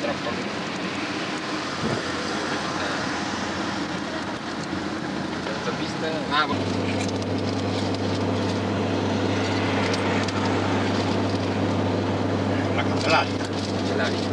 trampolín. La autopista... Ah, bueno. La Candelaria. Candelaria.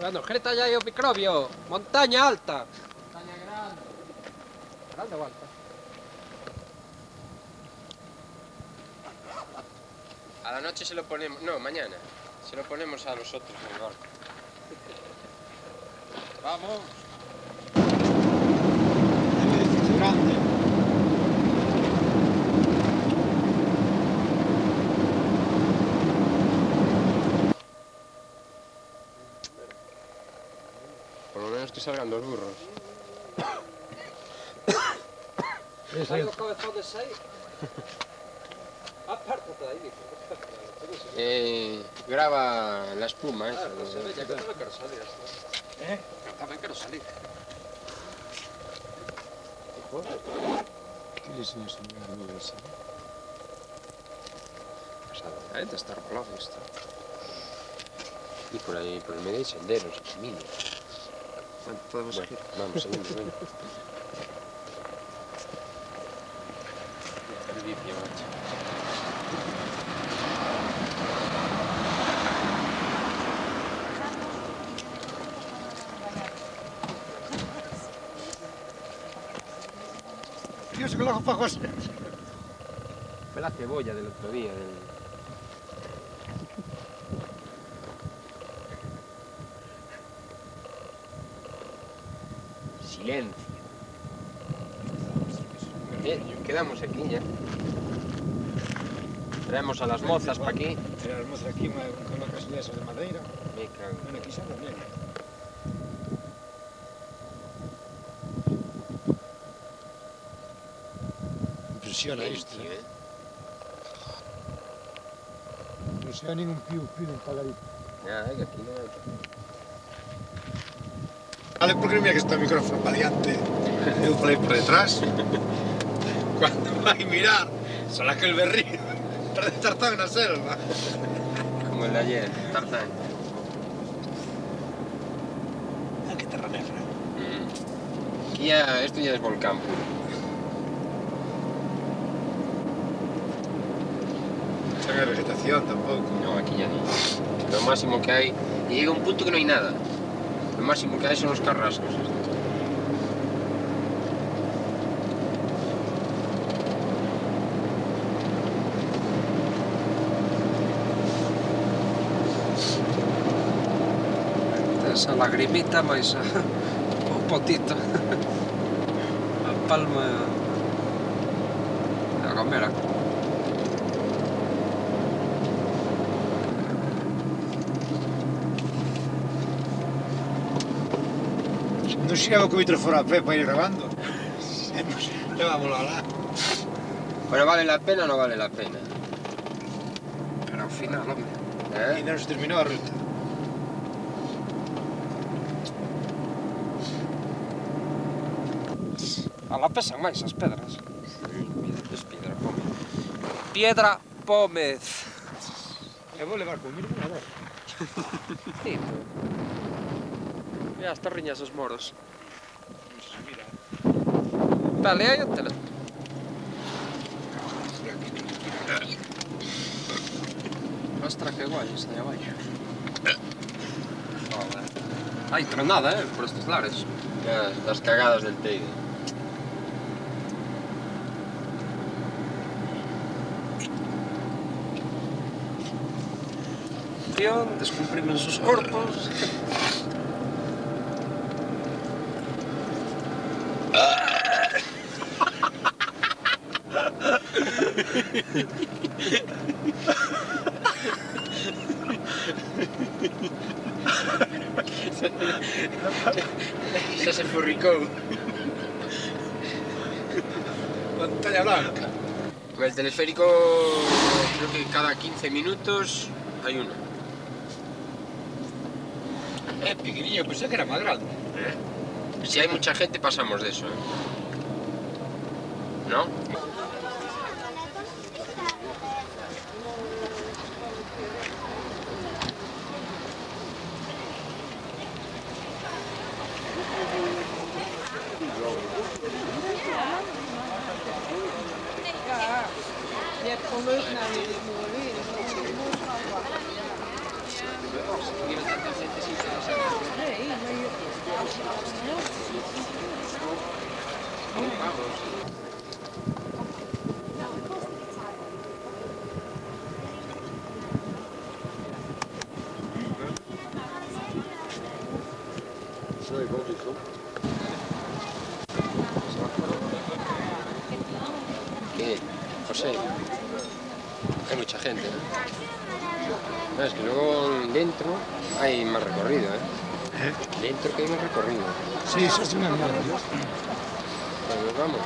Bueno, grita ya o microbio. Montaña alta. Montaña grande. Grande o alta. A la noche se lo ponemos... No, mañana. Se lo ponemos a los otros en el barco. Vamos. El edificio grande. Por lo menos que salgan dos burros. Hay los cabezones ahí. Apártate de ahí, hijo. Graba la espuma, esa. No se ve, ya que no me quiero salir. También quiero salir. ¿Qué les enseñó a mí esa? Ahí te está arbolado esto. Y por ahí, por el medio hay senderos, caminos. Bueno, podemos Bueno, ir. vamos, seguimos, venga. El vicio, macho. Dios, que lo hago para José. Fue la cebolla del otro día. Silencio. Quedamos aquí ya. Traemos a las mozas para aquí. Traemos aquí con una casilla de madeira. Me cago. Bueno, aquí se bien. Impresiona isto. Non se ha ningún piu en paladito. Ya, que aquí no hay. Vale, porque mira que está el micrófono para adiante. Eu falei por detrás. Cuando vai mirar, solo aquel berrío. Parece Tarzán na selva. Como el de ayer, Tarzán. Ah, que terra negra. Aquí ya, esto ya es volcán puro. Non hai vegetación tampouco. No, aquí ya no. Lo máximo que hay, y llega un punto que no hay nada. Lo máximo que hay son los carrascos. Esa lagrimita, mais o potito. A palma a gomera. Non xiraba co micrófono a pé para ir grabando. Levámoslo alá. Pero ¿vale la pena o no vale la pena? Pero ao final, home. E non se terminou a ruta. Ala pesan máis as pedras. Es piedra pómez. Piedra pómez. E vou levar comigo a ver. Tito. Mira as torriñas dos moros. Mira. Dale, aí o tele. Ostra, que guai, está aí abaixo. Joder. Hai tronada, por estes lares. Las cagadas del Teide. Descomprimen sus corpos. Xa se furricou. Montaña Blanca. Con el teleférico, creo que cada 15 minutos hay uno. Pequeñillo, pensé que era más grande. Si hay mucha gente pasamos de eso, ¿eh? ¿No? ¿Qué? José, hay mucha gente, ¿no? No, es que luego dentro hay más recorrido, ¿eh? Dentro que hay más recorrido. Sí, eso es una mierda. Pues nos vamos.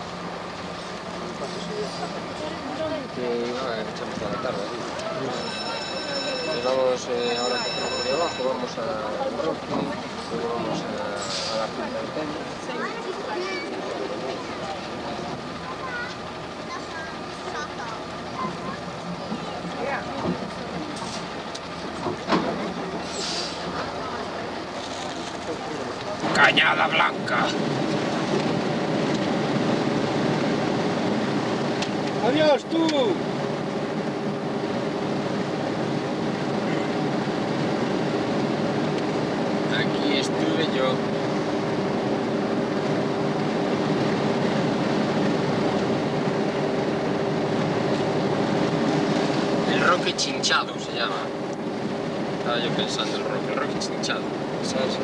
Echamos toda la tarde, ¿sí? Nos vamos ahora que estamos por ahí abajo, vamos a Roque, luego vamos a la Punta del Teno. Cañada Blanca. Adiós, tú. Aquí estuve yo. El Roque Chinchado se llama. Estaba yo pensando el Roque Chinchado. ¿Sabes?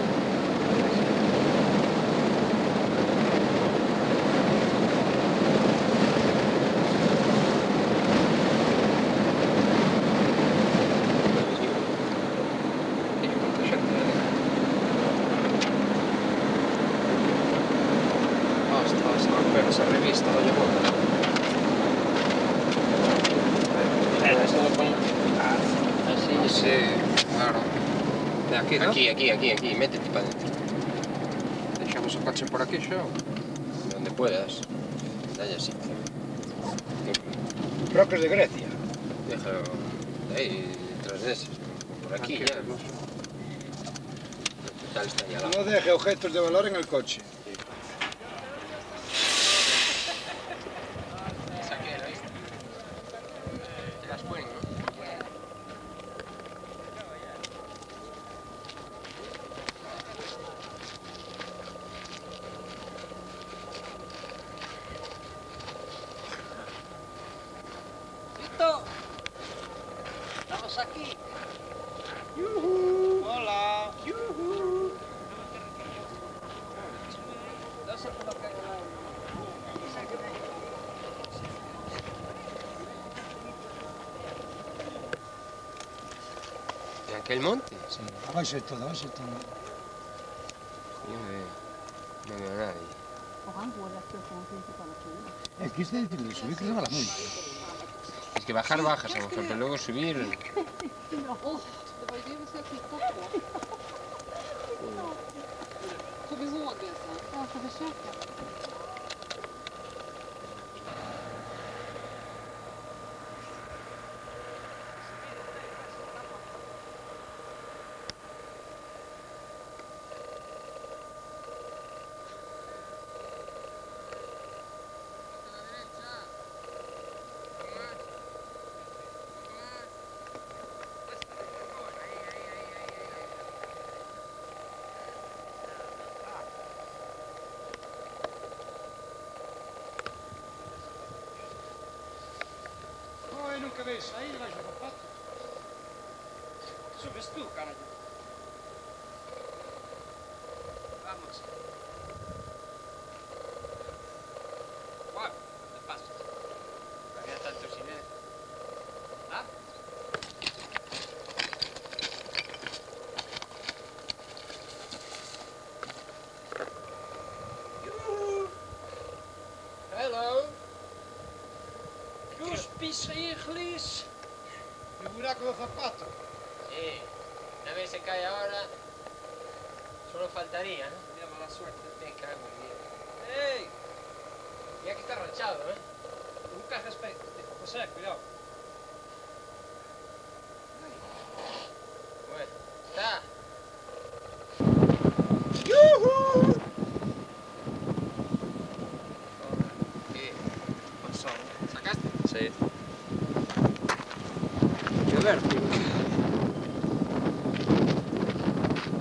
Esa revista lo llevó. Esto lo pongo. Así. Sí, claro. De aquí, ¿no? Aquí, métete para adentro. Deixamos o coche por aquí, xo. Donde puedas. Dale así. Roques de Grecia. Déjalo ahí, detrás de ese. Por aquí ya. Total, está ya al lado. No deje objetos de valor en el coche. Estamos aquí. ¡Yuhu! Hola. ¡Yuhu! No sé por lo que ¿En aquel monte? Sí, abaixo de todo, abaixo de todo. Yo no veo a nadie. Es que usted dice de subir que se va la multa. Es que bajar bajas, a lo mejor, pero luego subir... Det var ju det vi skulle titta på. Kom ihåg det sen. Jag ska försöka. Nunca ves ahí, vais a zapato. Subes tú, carajo. Vamos. Guau, de paso. ¿Para qué tanto silencio? ¿Ah? Hello. Dos pisa inglês. El buraco do zapato. Sí, una vez se cae ahora... Solo faltaría, ¿no? Tenía mala suerte. Me cago en Dios. ¡Ey! Y aquí está ranchado, ¿eh? Nunca respeto. José, cuidado. Bueno, está. ¿Qué? Pasó. ¿Sacaste? Sí. Qué vértigo.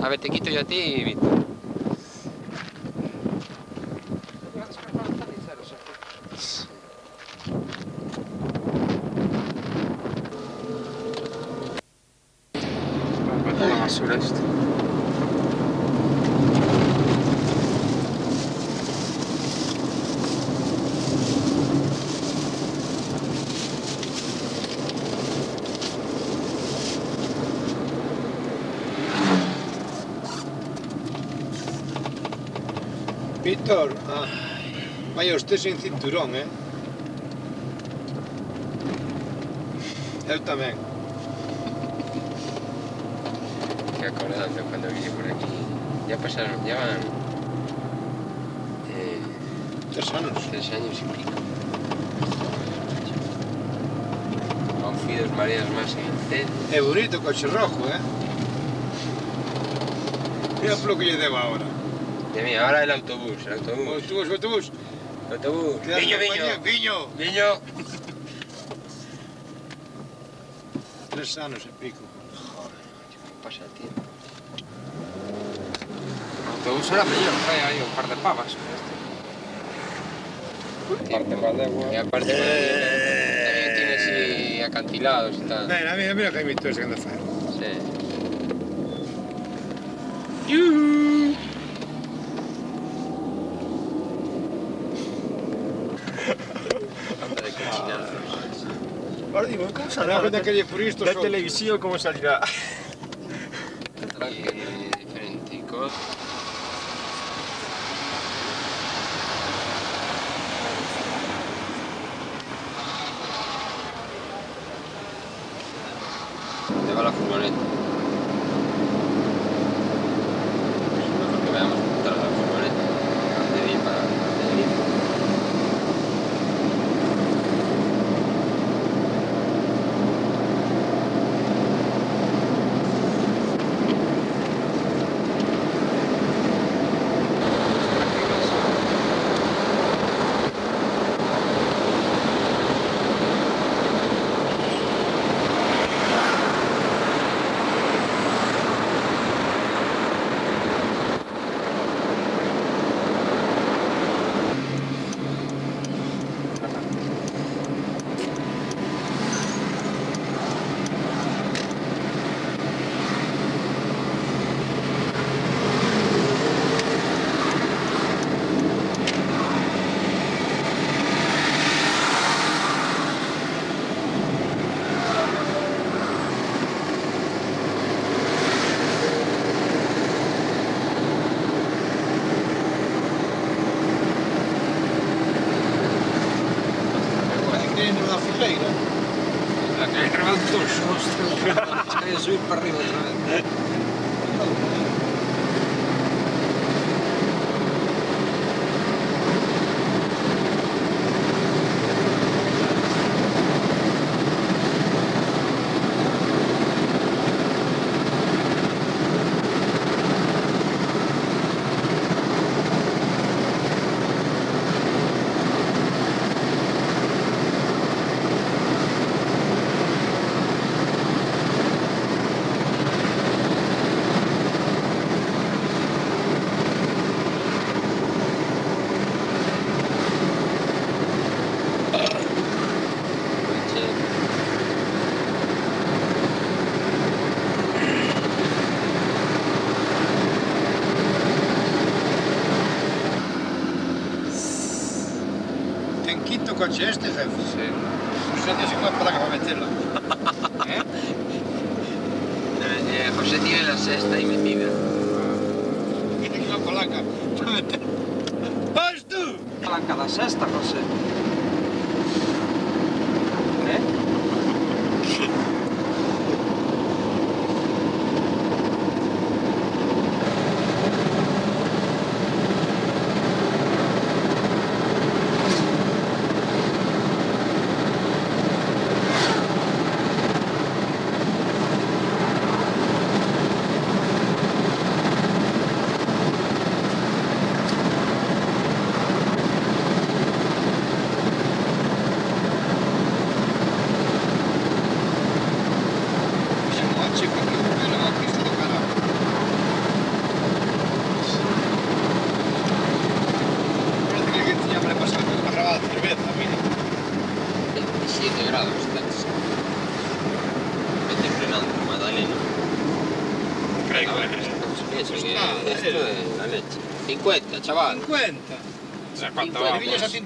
A ver, te quito yo a ti, Víctor. Voy a descargar los taniceros aquí. La basura esto. Víctor, vaya usted sin cinturón, ¿eh? Eu tamén. Que acordando cuando vine por aquí. Ya pasaron, ya van 3 anos. 3 años y pico. Aún fui 2 mareas más en incendio. É bonito o coche rojo, ¿eh? Mira polo que lle debo ahora. Y mira, ahora el autobús, el autobús. Autobús. El autobús. Que das Viño, compañía, viño. Viño. Viño. 3 anos e pico. Pasa el tiempo. El autobús era mellor, trae aí un par de pavas. Parte en Valdeagua. Y aparte también tiene así acantilados y tal. Mira que hai Víctor ese que anda a facer. Sí. Anda de cochinadas. Ahora digo, como saldrá? Cuenta que lle por isto Da son. televisión, ¿cómo saldrá? Diferenticos. ¿Dónde va la furgoneta? Es mejor que veamos juntar la furgoneta antes de ir para Tenerife. La que hay rebaltos, ostras. Hay que subir para arriba otra vez. Ten quinto coche este, jefe. Sí. Pues ya tienes una placa para meterla. José tiene la sexta ahí metida. Tiene una palanca para meterla. ¡Vas tú! Palanca da sexta, José. Eso que Nada, esto es la leche. 50, chaval. 50. O sea, ¿cuánto 50 vamos? viñas a 100.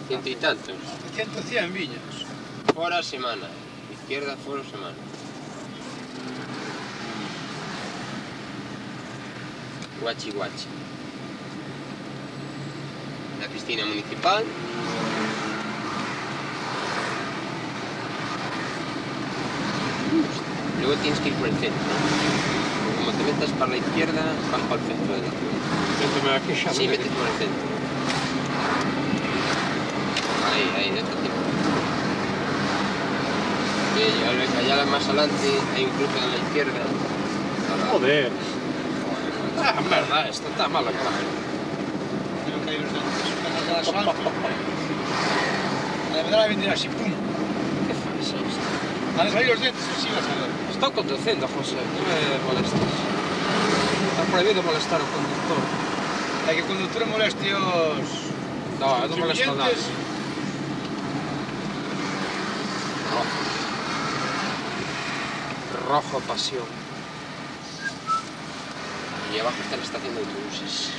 100 y tantos. 100 viñas. Fora semana. Izquierda, fora semana. Guachi guachi. La piscina municipal. Luego tienes que ir por el centro. Como te metas para la izquierda, vas para el centro de la ciudad. Méteme aquí xa. Sí, vete por el centro. Ahí, déjate. Allá más adelante hay un cruce a la izquierda. Joder. Ah, merda, esta está mala, carajo. Tengo que ir los dentes. Cada asfalto. La verdad la vendrá así, pum. Que faz isto? Van a salir los dientes, así vas a ver. Estou conducindo, José, non me molestes. Está prohibido molestar o conductor. Hay que conductor moleste os... No, non molesto nada. contribuyentes. Rojo pasión. Y abajo está la estación de autobuses.